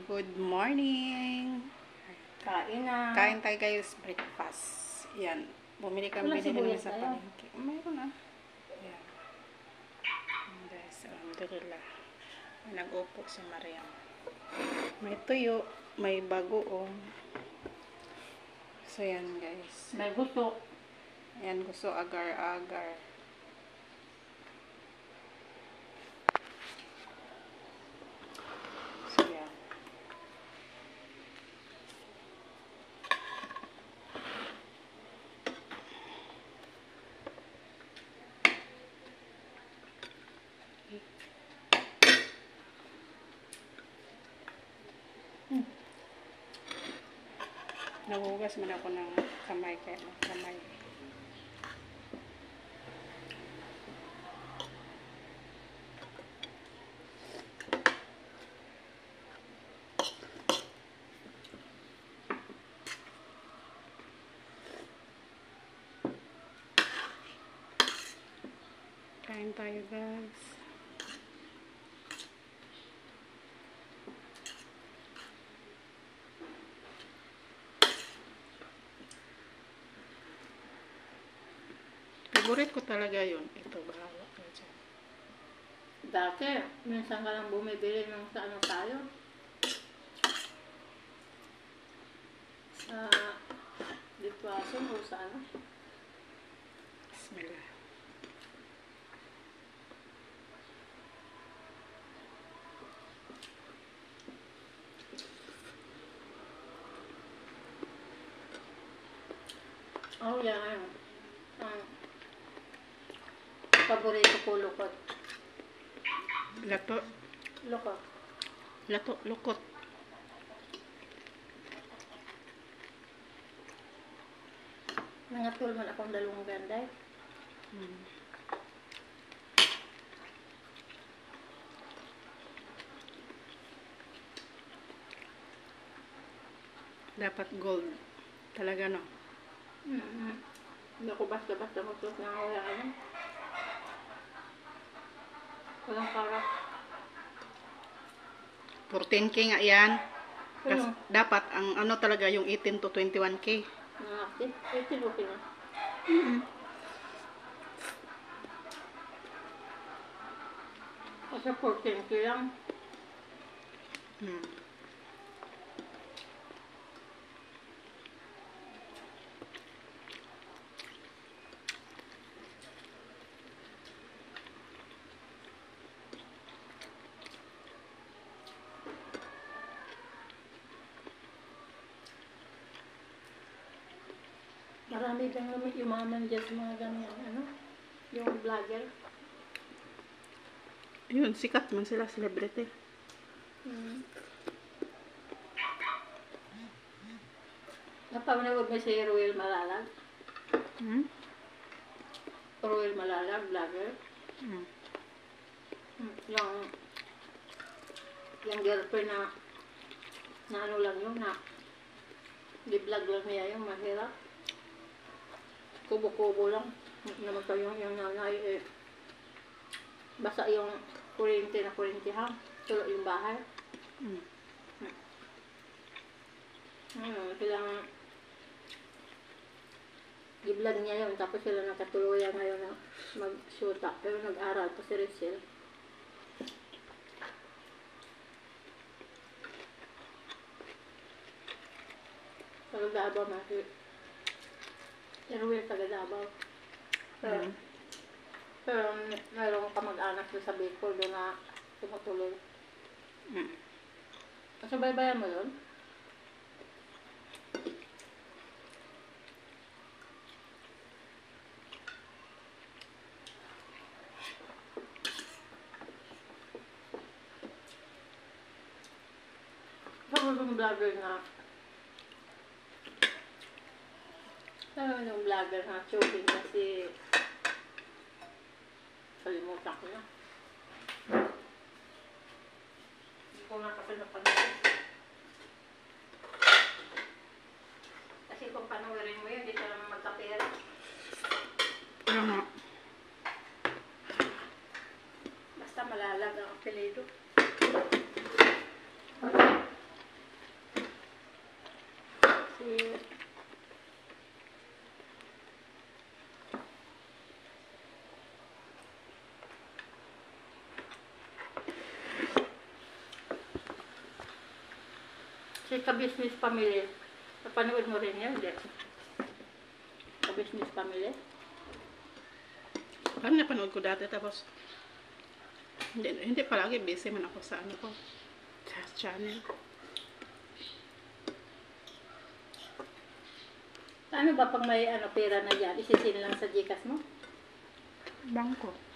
Good morning. Kain na. Kain tayo guys, breakfast. Yan. Bumili kami din naman sa palengke. Mayroon na. Yan. Guys, alhamdulillah. Nag-upo si Mariam. May tuyo, may bagoong. So yan guys. May gusto. Yan, gusto agar-agar. So yan. Nagugas man ako ng kamay kaya kamay. Kain tayo guys. Favorite ko talaga yun. Ito, bahala ka dyan. Dati, minsan ka lang bumibili ng sa ano tayo. Sa Ditwason o sa ano. Bismillah. Oh, yan. Paborito ko lukot. Lato. Lukot. Lato, lukot. Nangatul man akong dalawang ganday. Dapat gold. Talaga no? Hindi ako basta-basta magsuot ng wala ano. Walang para. 14K nga yan. Ano? Dapat ang ano talaga yung 18 to 21K. Nakakit. 18 okay na. Kasi 14K lang. Marami bang naman umaman dyan sa mga ganyan, ano? Yung vlogger. Yun, sikat man sila, celebrity. Napamanood mo si Ruel Malalag? Ruel Malalag, vlogger. Yung girlfriend na ano lang yun, na di-vlog lang niya yung mahirap. Kubo-kubo lang. Naman kayo yung nanay basta yung kuryente na kuryentihan. Tulo yung bahay. Silang i-vlog niya yun. Tapos sila nakatuluyan ngayon na mag-shoota. Pero nag-aral pa si Rachel. Taga-Davao na si Ruel taga-Davao. Pero mayroong kamag-anak doon sa Bicol doon na tumutuloy. Subaybayan mo doon? Tapos yung vlogger na yung vlogger na choking kasi kalimutan ko na. Hindi ko na kasi napanood. Kasi kung panoorin mo yun, hindi ka naman magkapera. Ano nga? Basta malalag ang apelido. Si Ka-Business Family. Napanood mo rin yan, hindi? Ka-Business Family. Parang napanood ko dati, tapos hindi palagi busy man ako sa ano ko, sa channel. Ano ba pag may pera na dyan, isisin lang sa Gcash mo? Bangko.